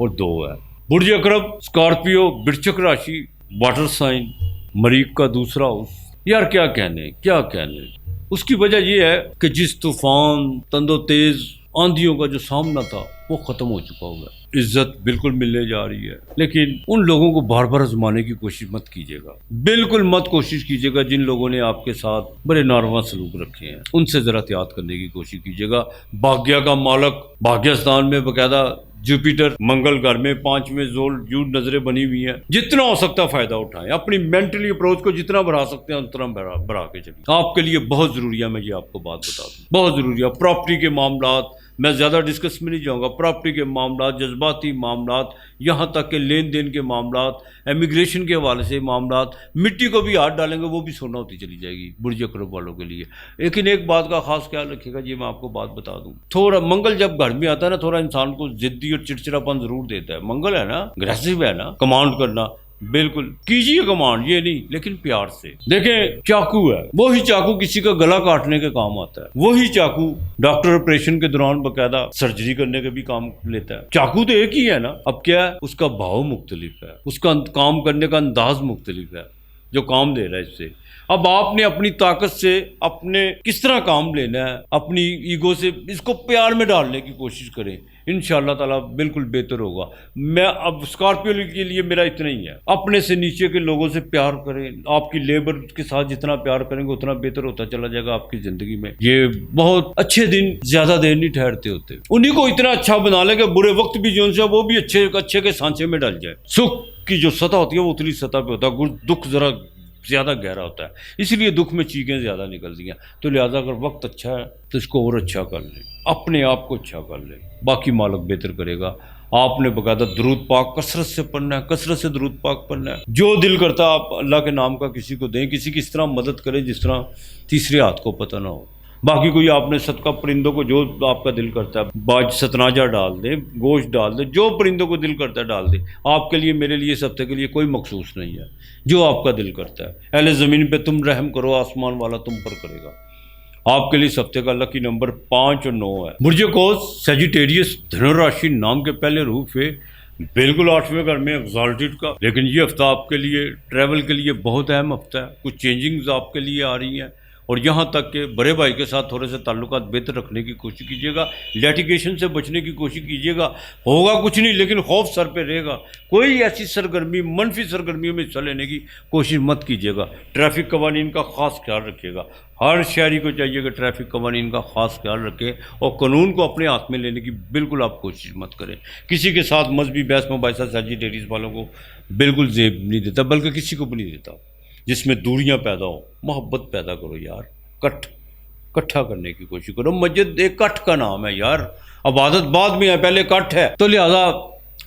और 2 है। बुर्ज अकरब, स्कॉर्पियो, वृश्चिक राशि, वाटर साइन, मरीख का दूसरा हाउस। यार क्या कहने, क्या कहने। उसकी वजह यह है कि जिस तूफान तंदो तेज आंधियों का जो सामना था वो खत्म हो चुका हुआ है। इज्जत बिल्कुल मिलने जा रही है, लेकिन उन लोगों को बार बार आजमाने की कोशिश मत कीजिएगा। बिल्कुल मत कोशिश कीजिएगा जिन लोगों ने आपके साथ बड़े नारवा सलूक रखे हैं, उनसे जरा एहतियात करने की कोशिश कीजिएगा। भाग्य का मालक भाग्य स्थान में बाकायदा जुपिटर मंगल घर में 5वें जोल यूं नजरें बनी हुई हैं। जितना हो सकता है फायदा उठाएं, अपनी मेंटली अप्रोच को जितना बढ़ा सकते हैं उतना बढ़ा के चलिए। आपके लिए बहुत जरूरी है, मैं ये आपको बात बता दूं, बहुत जरूरी है। प्रॉपर्टी के मामलात मैं ज़्यादा डिस्कस में नहीं जाऊँगा। प्रॉपर्टी के मामलात, जज्बाती मामलात, यहाँ तक के लेन देन के मामलात, इमिग्रेशन के हवाले से मामलात, मिट्टी को भी हाथ डालेंगे वो भी सोना होती चली जाएगी बुर्ज अकरब वालों के लिए। लेकिन एक बात का खास ख्याल रखिएगा, ये मैं आपको बात बता दूँ, थोड़ा मंगल जब घर में आता है ना, थोड़ा इंसान को जिद्दी और चिड़चिड़ापन जरूर देता है। मंगल है ना, अग्रेसिव है ना, कमांड करना। बिल्कुल कीजिए कमांड, ये नहीं, लेकिन प्यार से। देखें, चाकू है, वही चाकू किसी का गला काटने के काम आता है। वही चाकू डॉक्टर ऑपरेशन के दौरान बाकायदा सर्जरी करने के भी काम लेता है। चाकू तो एक ही है ना, अब क्या है, उसका भाव मुख्तलिफ है, उसका काम करने का अंदाज मुख्तलिफ है जो काम दे रहा है इससे। अब आपने अपनी ताकत से अपने किस तरह काम लेना है, अपनी ईगो से इसको प्यार में डालने की कोशिश करें, इंशाअल्लाह ताला बिल्कुल बेहतर होगा। मैं अब स्कॉर्पियो के लिए मेरा इतना ही है, अपने से नीचे के लोगों से प्यार करें। आपकी लेबर के साथ जितना प्यार करेंगे उतना बेहतर होता चला जाएगा आपकी जिंदगी में। ये बहुत अच्छे दिन ज्यादा देर नहीं ठहरते होते, उन्हीं को इतना अच्छा बना लेंगे बुरे वक्त भी जो है वो भी अच्छे के सांचे में डल जाए। सुख की जो सतह होती है वो उतनी सतह पे होता है, दुख जरा ज़्यादा गहरा होता है, इसलिए दुख में चीखें ज़्यादा निकलती हैं। तो लिहाजा अगर वक्त अच्छा है तो इसको और अच्छा कर लें, अपने आप को अच्छा कर लें, बाकी मालिक बेहतर करेगा। आपने बाकायदा दरूद पाक कसरत से पढ़ना है, कसरत से दरूद पाक पढ़ना है। जो दिल करता है आप अल्लाह के नाम का किसी को दें, किसी की इस तरह मदद करें जिस तरह तीसरे हाथ को पता ना हो। बाकी कोई आपने सदका परिंदों को जो आपका दिल करता है, बाज सतनाजा डाल दे, गोश्त डाल दे, जो परिंदों को दिल करता है डाल दे। आपके लिए, मेरे लिए, इस हफ्ते के लिए कोई मखसूस नहीं है, जो आपका दिल करता है। अहले ज़मीन पे तुम रहम करो, आसमान वाला तुम पर करेगा। आपके लिए इस हफ्ते का लकी नंबर 5 और 9 है। बुर्ज कौस सजिटेरियस धनुराशि नाम के पहले रूप है, बिल्कुल 8वें घर में एग्जॉल्टेड का। लेकिन ये हफ्ता आपके लिए ट्रैवल के लिए बहुत अहम हफ्ता है। कुछ चेंजिंग्स आपके लिए आ रही हैं और यहाँ तक कि बड़े भाई के साथ थोड़े से ताल्लुकात बेहतर रखने की कोशिश कीजिएगा। लिटिगेशन से बचने की कोशिश कीजिएगा। होगा कुछ नहीं लेकिन खौफ सर पे रहेगा। कोई ऐसी सरगर्मी मनफी सरगर्मियों में हिस्सा लेने की कोशिश मत कीजिएगा। ट्रैफिक कवानीन का खास ख्याल रखिएगा। हर शहरी को चाहिए कि ट्रैफिक कवानीन का खास ख्याल रखें और कानून को अपने हाथ में लेने की बिल्कुल आप कोशिश मत करें। किसी के साथ मजहबी बहस मुबाहिसा सजिटेरियस वालों को बिल्कुल जेब नहीं देता, बल्कि किसी को भी नहीं देता जिसमें दूरियां पैदा हो। मोहब्बत पैदा करो यार, इकट्ठा करने की कोशिश करो। मस्जिद एक कठ का नाम है यार, इबादत बाद में है, पहले कठ है। तो लिहाजा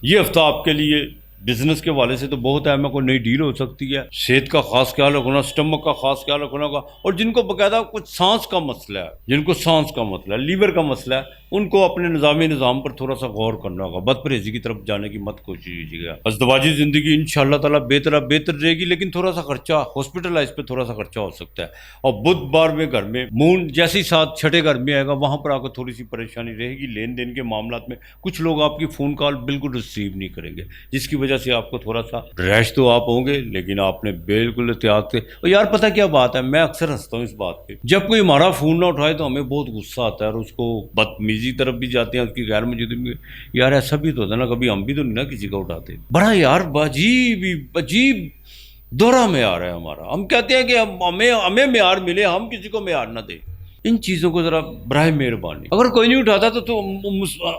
ये हफ्ता आपके लिए बिजनेस के वाले से तो बहुत अहम है। कोई नई डील हो सकती है। सेहत का खास ख्याल रखना, स्टमक का खास ख्याल रखना होगा। और जिनको बाकायदा कुछ सांस का मसला है, जिनको सांस का मसला है, लीवर का मसला है, उनको अपने निज़ाम पर थोड़ा सा गौर करना होगा। बदपरहेजी की तरफ जाने की मत कोशिश कीजिएगा। अज़दवाजी ज़िंदगी इंशाअल्लाह ताला बेहतर रहेगी, लेकिन थोड़ा सा खर्चा हॉस्पिटलाइज पे थोड़ा सा खर्चा हो सकता है। और बुधवार में घर में मून जैसे ही साथ छठे घर में आएगा, वहाँ पर आकर थोड़ी सी परेशानी रहेगी। लेन देन के मामला में कुछ लोग आपकी फ़ोन कॉल बिल्कुल रिसीव नहीं करेंगे, जिसकी वजह से आपको थोड़ा सा रैश तो आप होंगे, लेकिन आपने बिल्कुल एहतियात से। और यार पता क्या बात है, मैं अक्सर हंसता हूँ इस बात पे, जब कोई हमारा फ़ोन ना उठाए तो हमें बहुत गुस्सा आता है और उसको बदतमीजी तरफ भी जाते हैं, उसकी गैर मौजूदगी में। यार ऐसा भी तो होता है ना, कभी हम भी तो नहीं ना किसी का उठाते। बड़ा यार अजीब दोहरा म्यार है हमारा। हम कहते हैं कि हमें म्यार मिले, हम किसी को म्यार ना दे। इन चीज़ों को ज़रा बराए मेहरबानी, अगर कोई नहीं उठाता तो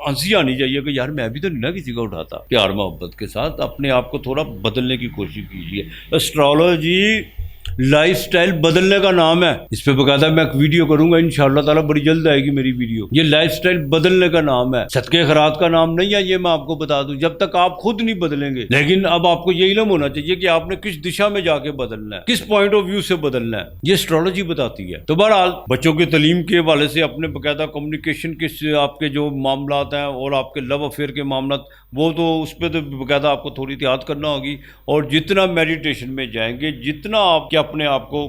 हंसी आनी चाहिए कि यार मैं भी तो नहीं ना किसी का उठाता। प्यार मोहब्बत के साथ अपने आप को थोड़ा बदलने की कोशिश कीजिए। एस्ट्रोलॉजी लाइफस्टाइल बदलने का नाम है। इस पे बकायदा मैं एक वीडियो करूंगा इंशाअल्लाह ताला, बड़ी जल्द आएगी मेरी वीडियो। ये लाइफस्टाइल बदलने का नाम है, सदके खैरात का नाम नहीं है। ये मैं आपको बता दूं, जब तक आप खुद नहीं बदलेंगे। लेकिन अब आपको ये इल्म होना चाहिए कि आपने किस दिशा में जाके बदलना है, किस पॉइंट ऑफ व्यू से बदलना है, ये एस्ट्रोलॉजी बताती है। तो बहरहाल बच्चों की तालीम के हवाले से अपने बकायदा कम्युनिकेशन के आपके जो मामला हैं और आपके लव अफेयर के मामला, वो तो उस पर तो बकायदा आपको थोड़ी एहतियात करना होगी। और जितना मेडिटेशन में जाएंगे, जितना आपके अपने आप को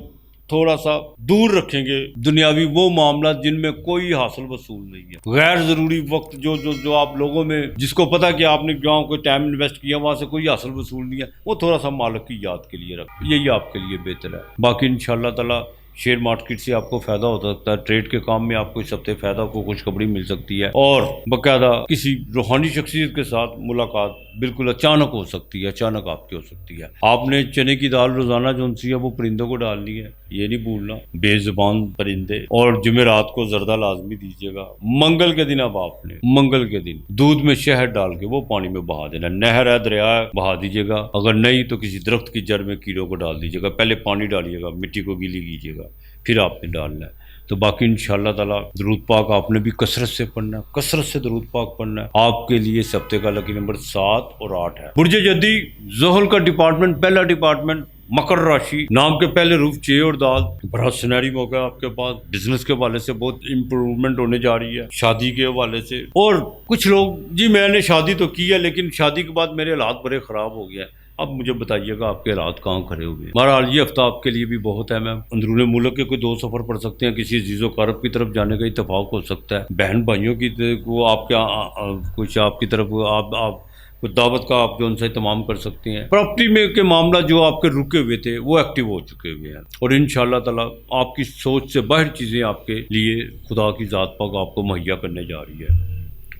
थोड़ा सा दूर रखेंगे दुनियावी वो मामला जिनमें कोई हासिल वसूल नहीं है, गैर जरूरी वक्त जो आप लोगों में, जिसको पता कि आपने गाँव को टाइम इन्वेस्ट किया, वहां से कोई हासिल वसूल नहीं है, वो थोड़ा सा मालिक की याद के लिए रखें। यही आपके लिए बेहतर है। बाकी इंशाअल्लाह ताला शेयर मार्केट से आपको फायदा हो सकता है। ट्रेड के काम में आपको इस हफ्ते फायदा को खुशखबरी मिल सकती है। और बाकायदा किसी रूहानी शख्सियत के साथ मुलाकात बिल्कुल अचानक हो सकती है, अचानक आपकी हो सकती है। आपने चने की दाल रोजाना जो सी है वो परिंदों को डालनी है, ये नहीं भूलना, बेजुबान परिंदे। और जुमेरात को जर्दा लाजमी दीजिएगा। मंगल के दिन अब आपने मंगल के दिन दूध में शहद डाल के वो पानी में बहा देना। नहर है, दरिया है, बहा दीजिएगा। अगर नहीं तो किसी दरख्त की जड़ में कीड़ों को डाल दीजिएगा। पहले पानी डालिएगा, मिट्टी को गीली कीजिएगा, फिर आपने डालना है। तो बाकी इंशाअल्लाह ताला दरूद पाक आपने भी कसरत से पढ़ना है, कसरत से दरूद पाक पढ़ना है। आपके लिए इस हफ्ते का लकी नंबर 7 और 8 है। बुर्ज जद्दी ज़ोहल का डिपार्टमेंट, पहला डिपार्टमेंट मकर राशि नाम के पहले रूफ चे और दाल। बड़ा सुनहरी मौका है आपके पास। बिजनेस के हवाले से बहुत इंप्रूवमेंट होने जा रही है, शादी के हवाले से। और कुछ लोग जी मैंने शादी तो की है, लेकिन शादी के बाद मेरे हालात बड़े ख़राब हो गए हैं। अब मुझे बताइएगा आपके हालात कहाँ खड़े हुए हैं। बहरहाल ये हफ्ता आपके लिए भी बहुत है। मैं अंदरूनी मुल्क के कोई 2 सफ़र पड़ सकते हैं, किसी अजीज़ो कारब की तरफ जाने का इत्तेफाक हो सकता है। बहन भाइयों की को आपके कुछ आपकी तरफ आप दावत का आप जो उनसे तमाम कर सकते हैं। प्रॉपर्टी में के मामला जो आपके रुके हुए थे वो एक्टिव हो चुके हुए हैं। और इंशाअल्लाह ताला आपकी सोच से बाहर चीज़ें आपके लिए खुदा की ज़ात पाक आपको मुहैया करने जा रही है।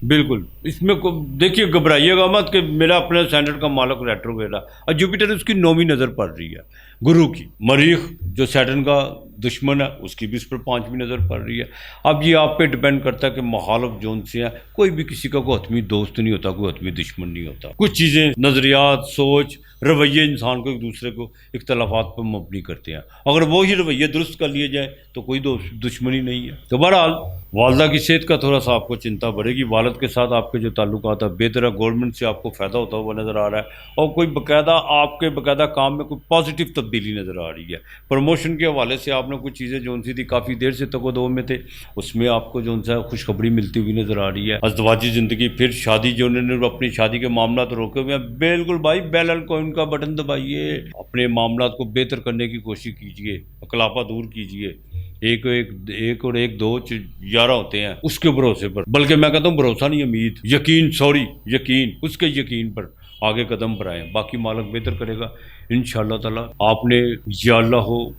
बिल्कुल इसमें देखिए, घबराइएगा मत कि मेरा अपने स्टैंडर्ड का मालक रेट्रोग्रेड है। और जुपिटर उसकी 9वीं नज़र पड़ रही है गुरु की। मरीख जो सैटर्न का दुश्मन है, उसकी भी इस पर 5वीं नज़र पड़ रही है। अब ये आप पे डिपेंड करता है कि मुखालिफ जोन से है। कोई भी किसी का कोई हतमी दोस्त नहीं होता, कोई हतमी दुश्मन नहीं होता। कुछ चीज़ें, नज़रियात, सोच, रवैये इंसान को एक दूसरे को इख्तलाफात पर मबनी करते हैं। अगर वो ही रवैये दुरुस्त कर लिए जाए तो कोई दुश्मनी नहीं है। तो बहरहाल वालदा की सेहत का थोड़ा सा आपको चिंता बढ़ेगी। वालद के साथ आपके जो ताल्लुकात है बेहतर है। गवर्नमेंट से आपको फ़ायदा होता हुआ नज़र आ रहा है। और कोई बाकायदा काम में कोई पॉजिटिव तब्दीली नज़र आ रही है। प्रमोशन के हवाले से आपने कुछ चीज़ें जो सी थी काफ़ी देर से तकदो में थे, उसमें आपको जो सा खुशखबरी मिलती हुई नज़र आ रही है। अज़दवाजी ज़िंदगी, फिर शादी, जो उन्होंने अपनी शादी के मामला तो रोके हुए हैं, बिल्कुल भाई बेल एंड कॉइन का बटन दबाइए। अपने मामला को बेहतर करने की कोशिश कीजिए, अकलाफा दूर कीजिए। एक और एक 2 11 होते हैं उसके भरोसे पर, बल्कि मैं कहता हूँ भरोसा नहीं, उम्मीद, यकीन, सॉरी यकीन, उसके यकीन पर आगे कदम बढ़ाएं, बाकी मालिक बेहतर करेगा इंशाअल्लाह ताला। आपने या अल्लाह हो,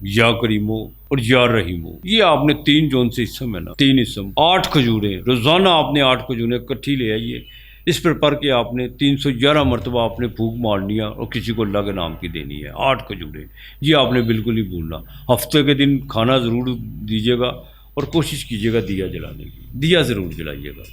या करीम हो और या रहीम हो, ये आपने 3 जोन से इसम है ना, 3 इसम, 8 खजूरें रोजाना आपने 8 खजूरें इकट्ठी ले आइए, इस पर पढ़ के आपने 311 मरतबा आपने फूक मारनी है और किसी को अल्लाह के नाम की देनी है, 8 खजूरें, ये आपने बिल्कुल नहीं भूलना। हफ्ते के दिन खाना ज़रूर दीजिएगा और कोशिश कीजिएगा दिया जलाने की, दिया ज़रूर जलाइएगा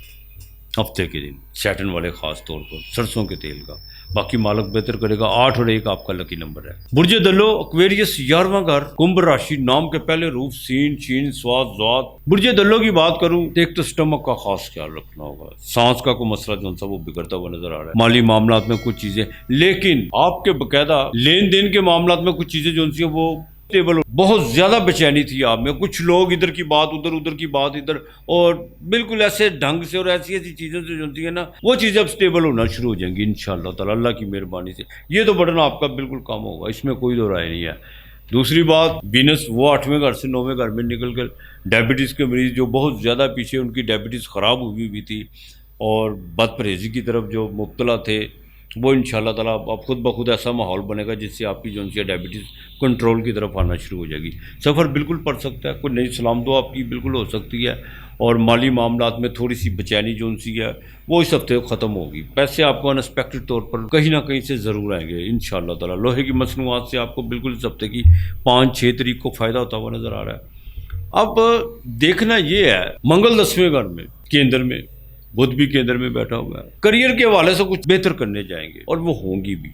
हफ्ते के दिन, सैटन वाले ख़ास तौर पर, सरसों के तेल का, बाकी मालिक बेहतर करेगा। 8 और 1 आपका लकी नंबर है। बुर्ज दलो एक्वेरियस 11वां घर, कुंभ राशि, नाम के पहले रूप सीन शीन स्वाद ज़ात। बुर्ज दलो की बात करूं तो एक तो स्टमक का खास ख्याल रखना होगा, सांस का कोई मसला जो सा वो बिगड़ता हुआ नजर आ रहा है, माली मामलात में कुछ चीजें, लेकिन आपके बकायदा लेन देन के मामलात में कुछ चीजें जो सी वो स्टेबल, बहुत ज्यादा बेचैनी थी आप में, कुछ लोग इधर की बात उधर, उधर की बात इधर, और बिल्कुल ऐसे ढंग से और ऐसी ऐसी चीज़ों से जो है ना वो चीज़ें अब स्टेबल होना शुरू हो जाएंगी इंशाअल्लाह ताला, अल्लाह की मेहरबानी से। ये तो बटन आपका बिल्कुल कम होगा, इसमें कोई दो राय नहीं है। दूसरी बात, वीनस वो 8वें घर से 9वें घर में निकल कर डायबिटीज़ के मरीज जो बहुत ज़्यादा पीछे उनकी डायबिटीज़ ख़राब हुई हुई थी और बद परहेज़ी की तरफ जो मुब्तला थे, वो इंशाअल्लाह ताला अब खुद ब खुद ऐसा माहौल बनेगा जिससे आपकी जो सी डायबिटीज़ कंट्रोल की तरफ आना शुरू हो जाएगी। सफ़र बिल्कुल पड़ सकता है, कोई नई सलाम तो आपकी बिल्कुल हो सकती है, और माली मामलात में थोड़ी सी बेचैनी जो सी है वो इस हफ्ते ख़त्म होगी। पैसे आपको अनएक्सपेक्टेड तौर पर कहीं ना कहीं से ज़रूर आएंगे इंशाअल्लाह ताला। लोहे की मसनूआत से आपको बिल्कुल इस हफ्ते की 5-6 तारीख को फ़ायदा होता हुआ नज़र आ रहा है। अब देखना ये है, मंगल 10वें घर में केंद्र में, बुध भी केंद्र में बैठा हुआ है, करियर के हवाले से कुछ बेहतर करने जाएंगे और वो होंगी भी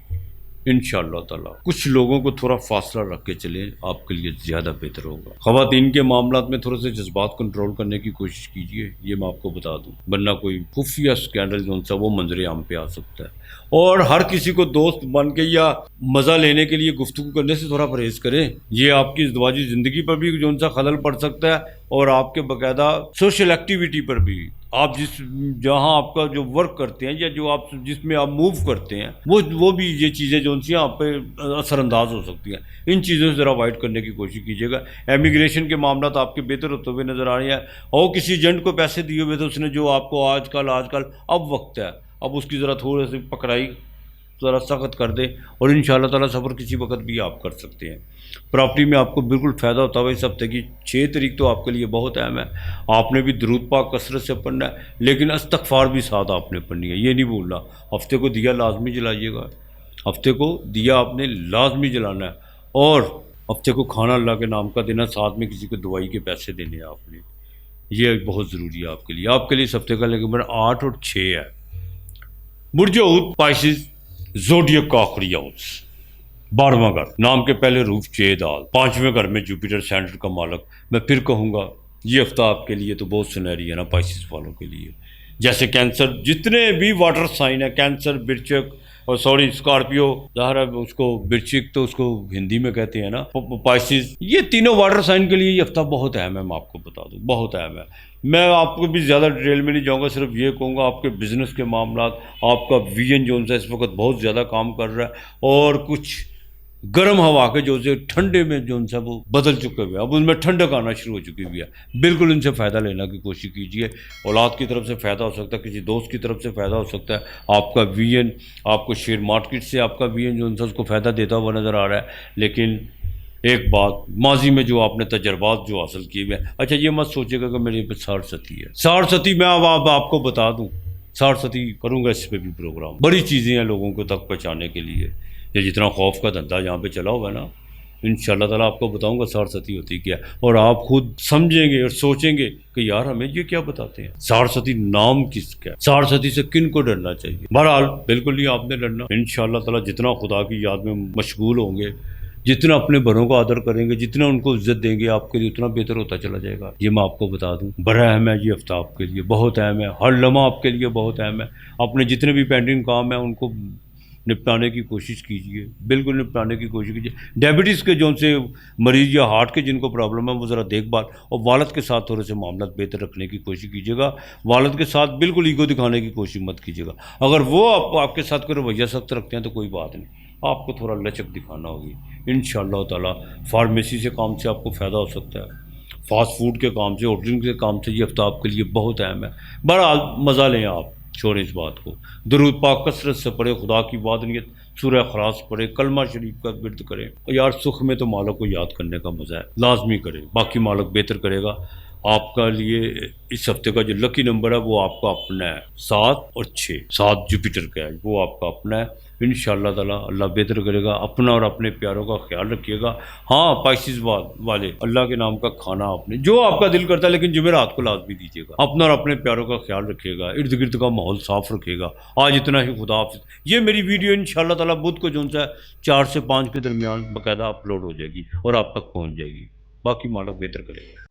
इंशाअल्लाह ताला। कुछ लोगों को थोड़ा फासला रख के चले, आपके लिए ज़्यादा बेहतर होगा। ख़वातीन के मामलात में थोड़े से जज्बात कंट्रोल करने की कोशिश कीजिए, ये मैं आपको बता दूं, वरना कोई खुफिया स्कैंडल जो सा वो मंजरे आम पे आ सकता है। और हर किसी को दोस्त बन के या मज़ा लेने के लिए गुफ्तगू करने से थोड़ा परहेज़ करें, ये आपकी इज़्दवाजी ज़िंदगी पर भी जो सा खलल पड़ सकता है और आपके बाकायदा सोशल एक्टिविटी पर भी। आप जहाँ आपका जो वर्क करते हैं या जो आप जिसमें आप मूव करते हैं वो भी ये चीज़ें जो सी आप पे असरअंदाज हो सकती हैं, इन चीज़ों से ज़रा अवॉइड करने की कोशिश कीजिएगा। एमिग्रेशन के मामला तो आपके बेहतर होते हुए नज़र आ रहे हैं, और किसी एजेंट को पैसे दिए हुए थे उसने जो आपको आजकल अब वक्त है, अब उसकी ज़रा थोड़ी सी पकड़ाई ज़रा सख्त कर दे और इंशाअल्लाह ताला सफ़र किसी वक्त भी आप कर सकते हैं। प्रॉपर्टी में आपको बिल्कुल फ़ायदा होता है। इस हफ्ते की 6 तारीख तो आपके लिए बहुत अहम है, आपने भी दरूद पाक कसरत से पढ़ना है, लेकिन इस्तग़फ़ार भी साथ आपने पढ़नी है, ये नहीं भूलना। हफ्ते को दिया लाजमी जलाइएगा, हफ्ते को दिया आपने लाजमी जलाना है, और हफ्ते को खाना अल्लाह के नाम का देना, साथ में किसी को दवाई के पैसे देने हैं आपने, ये बहुत ज़रूरी है आपके लिए इस हफ्ते का नंबर 8 और 6 है। बुर्ज ऊद पाइसिस ज़ोडिएक का आखिरी हाउस, 12वां घर, नाम के पहले रूफ चेदाल, 5वें घर में जुपिटर सेंटर का मालक। मैं फिर कहूँगा ये हफ्ता आपके लिए तो बहुत सुनहरी है ना पाइसिस वालों के लिए। जैसे कैंसर, जितने भी वाटर साइन है, कैंसर, बिरचक और सॉरी स्कॉर्पियो, ज़ाहिर है उसको बिरचिक तो उसको हिंदी में कहते हैं ना, पाइसिस, ये तीनों वाटर साइन के लिए ये हफ्ता बहुत अहम है। मैं आपको बता दूं बहुत अहम है। मैं आपको भी ज़्यादा डिटेल में नहीं जाऊंगा, सिर्फ ये कहूँगा आपके बिजनेस के मामलात, आपका विजन जो है इस वक्त बहुत ज़्यादा काम कर रहा है, और कुछ गर्म हवा के जो से ठंडे में जो सा वो बदल चुके हुए, अब उनमें ठंडक आना शुरू हो चुकी हुई है। बिल्कुल इनसे फ़ायदा लेने की कोशिश कीजिए, औलाद की तरफ से फ़ायदा हो सकता है, किसी दोस्त की तरफ से फ़ायदा हो सकता है, आपका विजन, आपको शेयर मार्केट से आपका विजन जो उसको फ़ायदा देता हुआ नज़र आ रहा है। लेकिन एक बात, माजी में जो आपने तजर्बात जो हासिल किए हुए हैं, अच्छा ये मत सोचिएगा कि मेरे पे सारसती है, सारसती मैं अब आपको बता दूँ, सारसती करूँगा इस पर भी प्रोग्राम, बड़ी चीज़ें हैं लोगों को तक पहुँचाने के लिए। ये जितना खौफ का धंधा यहाँ पे चला हुआ है ना, इंशाअल्लाह ताला आपको बताऊंगा सारसती होती क्या, और आप खुद समझेंगे और सोचेंगे कि यार हमें ये क्या बताते हैं, सारसती नाम किसका है, सारसती से किन को डरना चाहिए। बहरहाल बिल्कुल नहीं आपने डरना, इंशाअल्लाह ताला जितना खुदा की याद में मशगूल होंगे, जितना अपने बड़ों का आदर करेंगे, जितना उनको इज्जत देंगे, आपके लिए उतना बेहतर होता चला जाएगा। ये मैं आपको बता दूं, बड़ा अहम है ये हफ्ता आपके लिए, बहुत अहम है, हर लम्हा आपके लिए बहुत अहम है। अपने जितने भी पेंडिंग काम है उनको निपटाने की कोशिश कीजिए, बिल्कुल निपटाने की कोशिश कीजिए। डायबिटीज़ के जो से मरीज़ या हार्ट के जिनको प्रॉब्लम है वो ज़रा देखभाल, और वालद के साथ थोड़े से मामला बेहतर रखने की कोशिश कीजिएगा। वालद के साथ बिल्कुल ईगो दिखाने की कोशिश मत कीजिएगा। अगर वो आपके साथ कोई रवैया सख्त रखते हैं तो कोई बात नहीं, आपको थोड़ा लचक दिखाना होगी। इंशाअल्लाह ताला फार्मेसी से काम से आपको फ़ायदा हो सकता है, फास्ट फूड के काम से, होटलिंग के काम से ये हफ्ता आपके लिए बहुत अहम है। बहरहाल मज़ा लें आप, छोड़ें इस बात को। दुरूद पाक कसरत से पढ़े, खुदा की बात नियत सूरह खलास पढ़े, कलमा शरीफ का विर्द करें। और यार सुख में तो मालिक को याद करने का मज़ा है, लाजमी करें, बाकी मालिक बेहतर करेगा। आपका लिए इस हफ्ते का जो लकी नंबर है वो आपका अपना है, 7 और 6। 7 जुपिटर का है, वो आपका अपना है। इंशाअल्लाह ताला अल्लाह बेहतर करेगा। अपना और अपने प्यारों का ख्याल रखिएगा। हाँ, पाइसिस वाले, अल्लाह के नाम का खाना आपने जो आपका दिल करता है, लेकिन जुमेरात को लाजमी दीजिएगा। अपना और अपने प्यारों का ख्याल रखिएगा, इर्द गिर्द का माहौल साफ रखिएगा। आज इतना ही, खुदा हाफिज़। ये मेरी वीडियो इंशाअल्लाह ताला बुध को जो सा 4 से 5 के दरमियान बाकायदा अपलोड हो जाएगी और आप तक पहुँच जाएगी। बाकी मालिक बेहतर करेगा।